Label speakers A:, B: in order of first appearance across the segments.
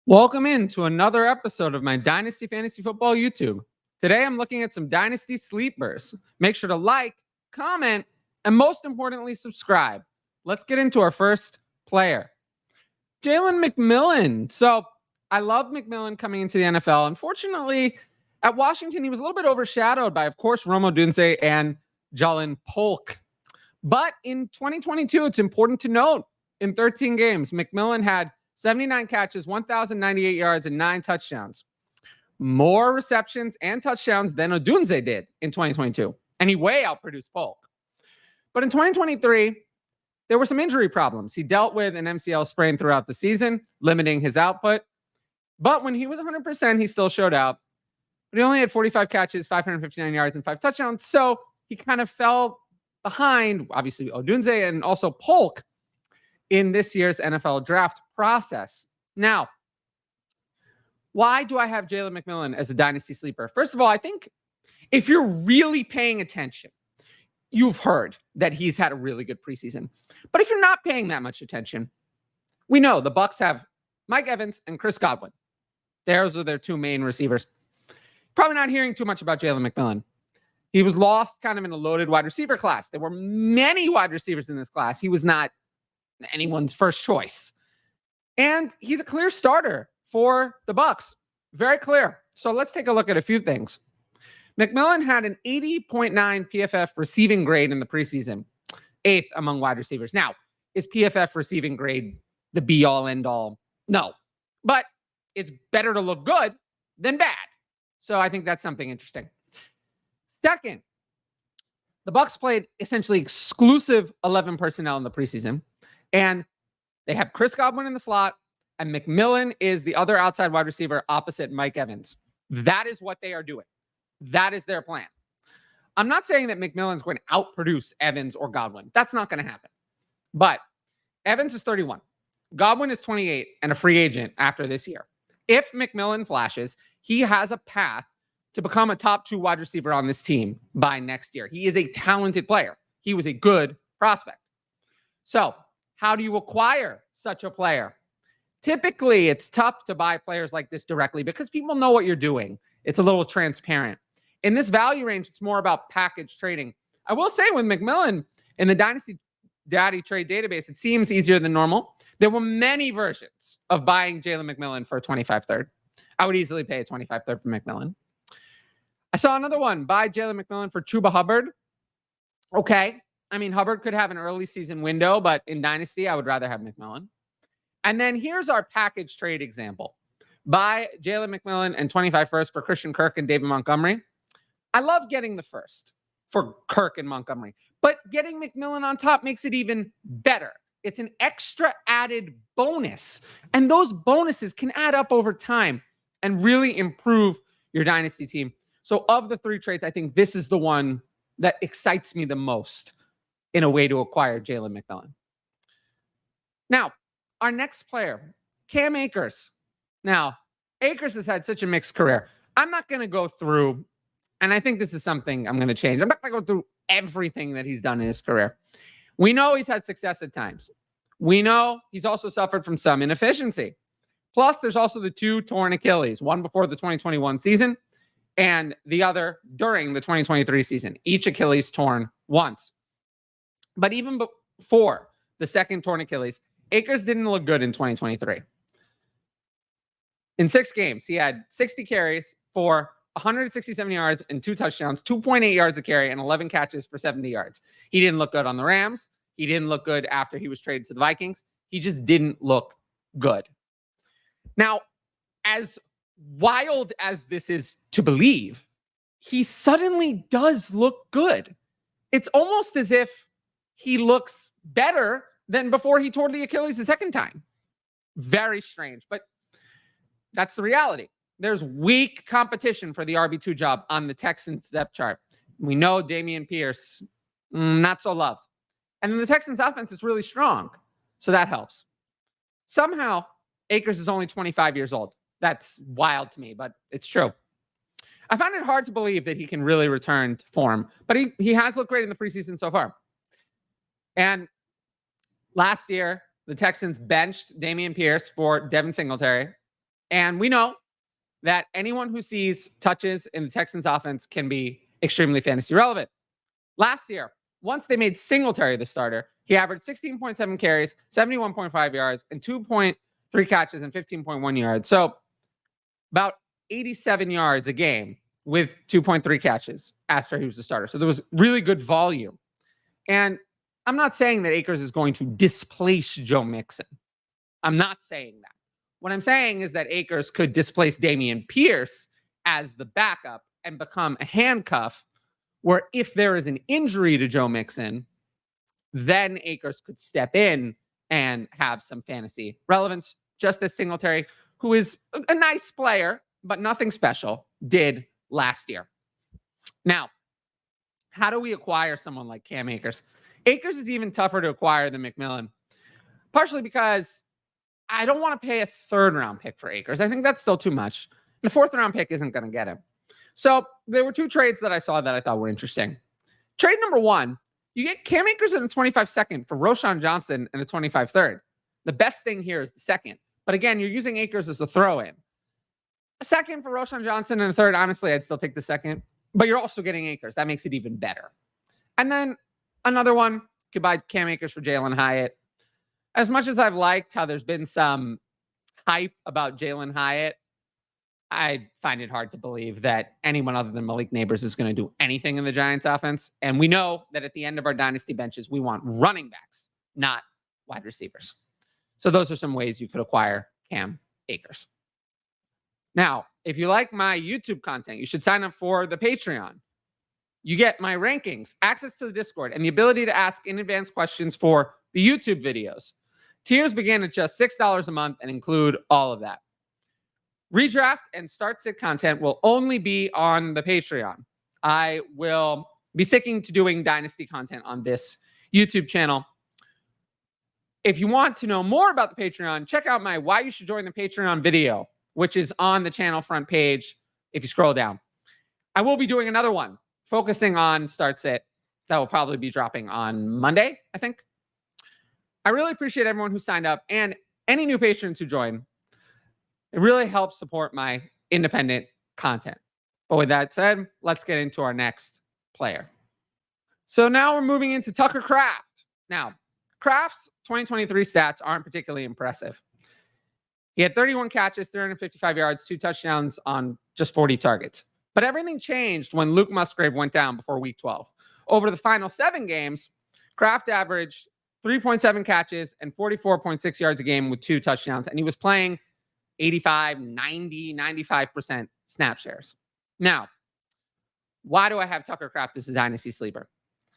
A: Welcome into another episode of my Dynasty Fantasy Football YouTube. Today I'm looking at some Dynasty sleepers. Make sure to like, comment, and most importantly, subscribe. Let's get into our first player. Jalen McMillan. So I love McMillan coming into the NFL. Unfortunately, at Washington, he was a little bit overshadowed by, of course, Rome Odunze and Jalen Polk. But in 2022, it's important to note, in 13 games, McMillan had 79 catches, 1,098 yards, and 9 touchdowns. More receptions and touchdowns than Odunze did in 2022. And he way outproduced Polk. But in 2023, there were some injury problems. He dealt with an MCL sprain throughout the season, limiting his output. But when he was 100%, he still showed out. But he only had 45 catches, 559 yards, and 5 touchdowns. So he kind of fell behind, obviously, Odunze and also Polk in this year's NFL draft process. Now, why do I have Jalen McMillan as a dynasty sleeper? First of all, I think if you're really paying attention, you've heard that he's had a really good preseason. But if you're not paying that much attention, we know the Bucs have Mike Evans and Chris Godwin. Those are their two main receivers. Probably not hearing too much about Jalen McMillan. He was lost kind of in a loaded wide receiver class. There were many wide receivers in this class. He was not anyone's first choice. And he's a clear starter for the Bucs. Very clear. So let's take a look at a few things. McMillan had an 80.9 PFF receiving grade in the preseason, 8th among wide receivers. Now, is PFF receiving grade the be-all, end-all? No. But it's better to look good than bad. So I think that's something interesting. Second, the Bucs played essentially exclusive 11 personnel in the preseason. And they have Chris Godwin in the slot, and McMillan is the other outside wide receiver opposite Mike Evans. That is what they are doing. That is their plan. I'm not saying that McMillan's going to outproduce Evans or Godwin. That's not going to happen. But Evans is 31. Godwin is 28 and a free agent after this year. If McMillan flashes, he has a path to become a top 2 wide receiver on this team by next year. He is a talented player. He was a good prospect. So, how do you acquire such a player? Typically, it's tough to buy players like this directly because people know what you're doing. It's a little transparent. In this value range, it's more about package trading. I will say with McMillan in the Dynasty Daddy trade database, it seems easier than normal. There were many versions of buying Jalen McMillan for a 25 third. I would easily pay a 25 third for McMillan. I saw another one, buy Jalen McMillan for Chuba Hubbard. Okay. I mean, Hubbard could have an early season window, but in Dynasty, I would rather have McMillan. And then here's our package trade example. Buy Jalen McMillan and 25 first for Christian Kirk and David Montgomery. I love getting the first for Kirk and Montgomery, but getting McMillan on top makes it even better. It's an extra added bonus. And those bonuses can add up over time and really improve your Dynasty team. So of the 3 trades, I think this is the one that excites me the most in a way to acquire Jalen McMillan. Now, our next player, Cam Akers. Now, Akers has had such a mixed career. I'm not going to go through, and I think this is something I'm going to change. I'm not going to go through everything that he's done in his career. We know he's had success at times. We know he's also suffered from some inefficiency. Plus, there's also the 2 torn Achilles, one before the 2021 season and the other during the 2023 season. Each Achilles torn once. But even before the second torn Achilles, Akers didn't look good in 2023. In 6 games, he had 60 carries for 167 yards and 2 touchdowns, 2.8 yards a carry, and 11 catches for 70 yards. He didn't look good on the Rams. He didn't look good after he was traded to the Vikings. He just didn't look good. Now, as wild as this is to believe, he suddenly does look good. It's almost as if he looks better than before he tore the Achilles the second time. Very strange, but that's the reality. There's weak competition for the RB2 job on the Texans depth chart. We know Dameon Pierce, not so loved. And then the Texans offense is really strong, so that helps. Somehow, Akers is only 25 years old. That's wild to me, but it's true. I find it hard to believe that he can really return to form, but he has looked great in the preseason so far. And last year, the Texans benched Dameon Pierce for Devin Singletary. And we know that anyone who sees touches in the Texans offense can be extremely fantasy relevant. Last year, once they made Singletary the starter, he averaged 16.7 carries, 71.5 yards, and 2.3 catches and 15.1 yards. So about 87 yards a game with 2.3 catches after he was the starter. So there was really good volume. And I'm not saying that Akers is going to displace Joe Mixon. I'm not saying that. What I'm saying is that Akers could displace Dameon Pierce as the backup and become a handcuff where if there is an injury to Joe Mixon, then Akers could step in and have some fantasy relevance, just as Singletary, who is a nice player, but nothing special, did last year. Now, how do we acquire someone like Cam Akers? Akers is even tougher to acquire than McMillan, partially because I don't want to pay a third-round pick for Akers. I think that's still too much. And a fourth-round pick isn't going to get him. So there were two trades that I saw that I thought were interesting. Trade number one, you get Cam Akers in a 25-second for Roschon Johnson in a 25-third. The best thing here is the second. But again, you're using Akers as a throw-in. A second for Roschon Johnson and a third, honestly, I'd still take the second. But you're also getting Akers. That makes it even better. And then another one, you could buy Cam Akers for Jalen Hyatt. As much as I've liked how there's been some hype about Jalen Hyatt, I find it hard to believe that anyone other than Malik Neighbors is going to do anything in the Giants offense. And we know that at the end of our dynasty benches, we want running backs, not wide receivers. So those are some ways you could acquire Cam Akers. Now, if you like my YouTube content, you should sign up for the Patreon. You get my rankings, access to the Discord, and the ability to ask in advance questions for the YouTube videos. Tiers begin at just $6 a month and include all of that. Redraft and start sit content will only be on the Patreon. I will be sticking to doing Dynasty content on this YouTube channel. If you want to know more about the Patreon, check out my Why You Should Join the Patreon video, which is on the channel front page if you scroll down. I will be doing another one focusing on start sit that will probably be dropping on Monday, I think. I really appreciate everyone who signed up and any new patrons who join. It really helps support my independent content. But with that said, let's get into our next player. So now we're moving into Tucker Kraft. Now, Kraft's 2023 stats aren't particularly impressive. He had 31 catches, 355 yards, 2 touchdowns on just 40 targets. But everything changed when Luke Musgrave went down before week 12. Over the final 7 games, Kraft averaged 3.7 catches and 44.6 yards a game with 2 touchdowns. And he was playing 85, 90, 95% snap shares. Now, why do I have Tucker Kraft as a dynasty sleeper?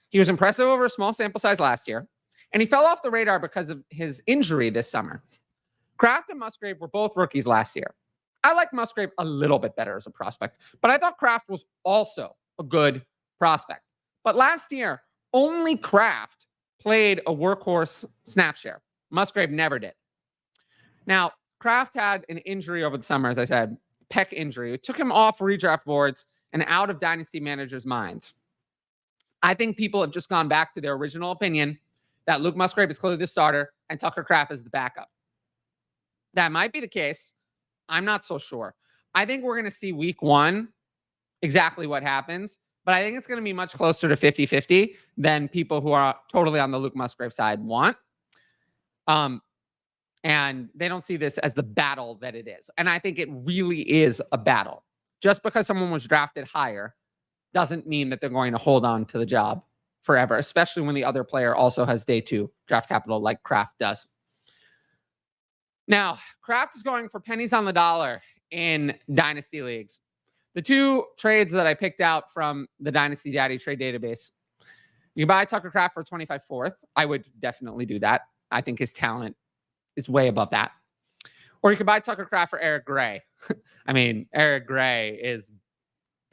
A: He was impressive over a small sample size last year, and he fell off the radar because of his injury this summer. Kraft and Musgrave were both rookies last year. I like Musgrave a little bit better as a prospect, but I thought Kraft was also a good prospect. But last year, only Kraft played a workhorse snap share. Musgrave never did. Now, Kraft had an injury over the summer, as I said, pec injury. It took him off redraft boards and out of dynasty managers' minds. I think people have just gone back to their original opinion that Luke Musgrave is clearly the starter and Tucker Kraft is the backup. That might be the case. I'm not so sure. I think we're going to see week 1 exactly what happens, but I think it's going to be much closer to 50-50 than people who are totally on the Luke Musgrave side want. And they don't see this as the battle that it is. And I think it really is a battle. Just because someone was drafted higher doesn't mean that they're going to hold on to the job forever, especially when the other player also has day 2 draft capital like Kraft does. Now, Kraft is going for pennies on the dollar in dynasty leagues. The 2 trades that I picked out from the Dynasty Daddy trade database, you can buy Tucker Kraft for 25 fourth. I would definitely do that. I think his talent is way above that. Or you could buy Tucker Kraft for Eric Gray. I mean, Eric Gray is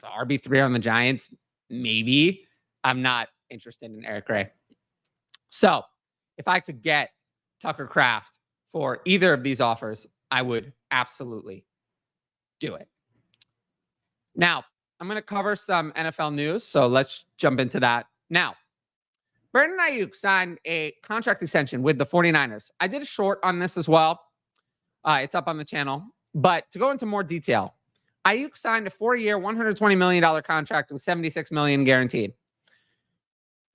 A: the RB3 on the Giants. Maybe. I'm not interested in Eric Gray. So if I could get Tucker Kraft for either of these offers, I would absolutely do it. Now, I'm going to cover some NFL news, so let's jump into that now. Brandon Aiyuk signed a contract extension with the 49ers. I did a short on this as well. It's up on the channel. But to go into more detail, Aiyuk signed a 4-year, $120 million contract with $76 million guaranteed.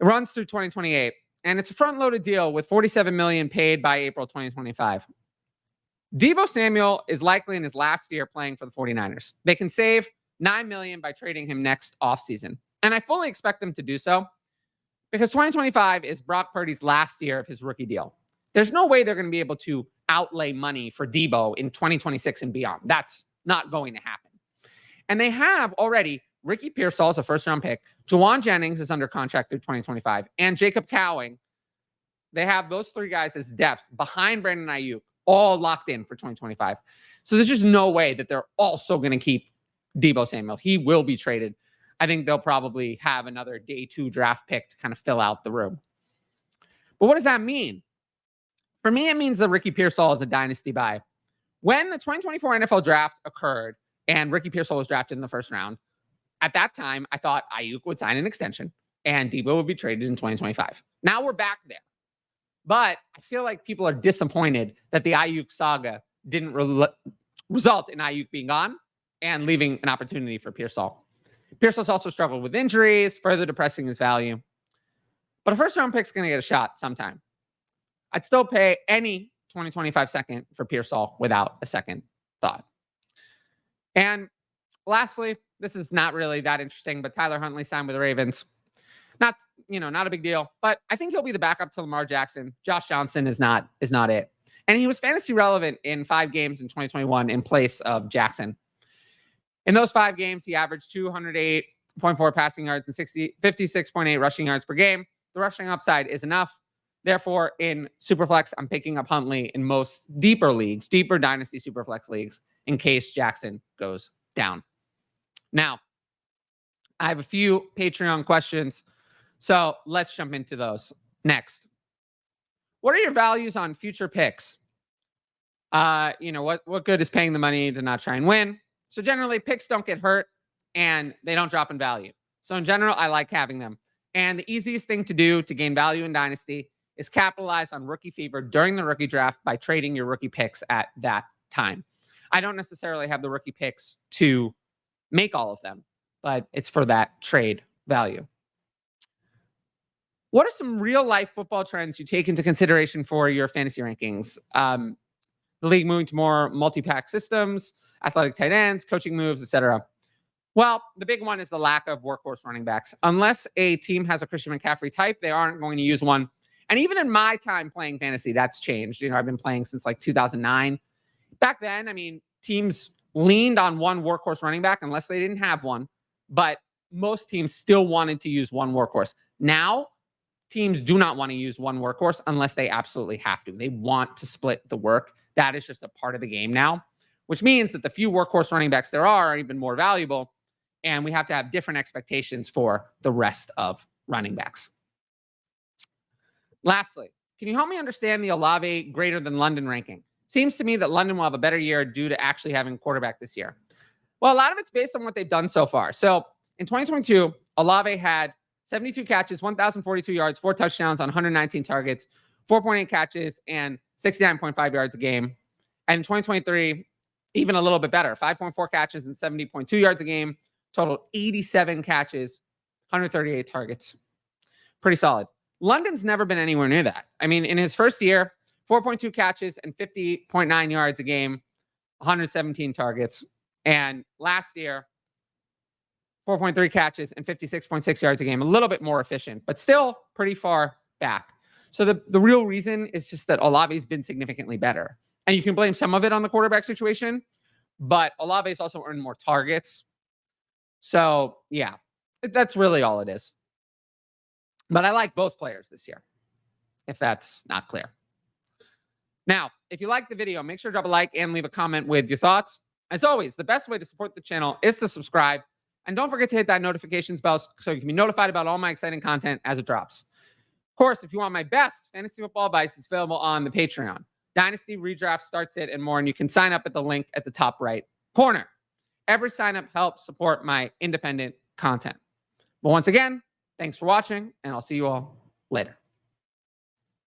A: It runs through 2028, and it's a front-loaded deal with $47 million paid by April 2025. Deebo Samuel is likely in his last year playing for the 49ers. They can save $9 million by trading him next offseason, and I fully expect them to do so because 2025 is Brock Purdy's last year of his rookie deal. There's no way they're going to be able to outlay money for Deebo in 2026 and beyond. That's not going to happen. And they have already Ricky Pearsall is a first-round pick. Juwan Jennings is under contract through 2025. And Jacob Cowing. They have those three guys as depth behind Brandon Aiyuk, all locked in for 2025. So there's just no way that they're also going to keep Deebo Samuel. He will be traded. I think they'll probably have another day 2 draft pick to kind of fill out the room. But what does that mean? For me, it means that Ricky Pearsall is a dynasty buy. When the 2024 NFL draft occurred and Ricky Pearsall was drafted in the first round, at that time, I thought Aiyuk would sign an extension and Deebo would be traded in 2025. Now we're back there. But I feel like people are disappointed that the Aiyuk saga didn't result in Aiyuk being gone and leaving an opportunity for Pearsall. Pearsall's also struggled with injuries, further depressing his value. But a first-round pick's going to get a shot sometime. I'd still pay any 2025 second for Pearsall without a second thought. And lastly, this is not really that interesting, but Tyler Huntley signed with the Ravens. Not a big deal, but I think he'll be the backup to Lamar Jackson. Josh Johnson is not it. And he was fantasy relevant in 5 games in 2021 in place of Jackson. In those 5 games, he averaged 208.4 passing yards and 56.8 rushing yards per game. The rushing upside is enough. Therefore, in Superflex, I'm picking up Huntley in most deeper Dynasty Superflex leagues in case Jackson goes down. Now, I have a few Patreon questions, so let's jump into those next. What are your values on future picks? What good is paying the money to not try and win? So generally, picks don't get hurt and they don't drop in value. So in general, I like having them. And the easiest thing to do to gain value in Dynasty is capitalize on rookie fever during the rookie draft by trading your rookie picks at that time. I don't necessarily have the rookie picks to make all of them, but it's for that trade value. What are some real-life football trends you take into consideration for your fantasy rankings? The league moving to more multi-pack systems, athletic tight ends, coaching moves, etc. Well, the big one is the lack of workhorse running backs. Unless a team has a Christian McCaffrey type, they aren't going to use one. And even in my time playing fantasy, that's changed. I've been playing since like 2009. Back then, teams leaned on one workhorse running back unless they didn't have one. But most teams still wanted to use one workhorse. Now, teams do not want to use one workhorse unless they absolutely have to. They want to split the work. That is just a part of the game now, which means that the few workhorse running backs there are even more valuable. And we have to have different expectations for the rest of running backs. Lastly, can you help me understand the Olave greater than London ranking? Seems to me that London will have a better year due to actually having a quarterback this year. Well, a lot of it's based on what they've done so far. So in 2022, Olave had 72 catches, 1,042 yards, 4 touchdowns on 119 targets, 4.8 catches, and 69.5 yards a game. And in 2023, even a little bit better, 5.4 catches and 70.2 yards a game, total 87 catches, 138 targets. Pretty solid. London's never been anywhere near that. In his first year, 4.2 catches and 50.9 yards a game, 117 targets. And last year, 4.3 catches and 56.6 yards a game, a little bit more efficient, but still pretty far back. So the real reason is just that Olave's been significantly better. And you can blame some of it on the quarterback situation, but Olave's also earned more targets. So, yeah, that's really all it is. But I like both players this year, if that's not clear. Now, if you like the video, make sure to drop a like and leave a comment with your thoughts. As always, the best way to support the channel is to subscribe. And don't forget to hit that notifications bell so you can be notified about all my exciting content as it drops. Of course, if you want my best fantasy football advice, it's available on the Patreon. Dynasty Redraft starts it and more, and you can sign up at the link at the top right corner. Every sign up helps support my independent content. But once again, thanks for watching, and I'll see you all later.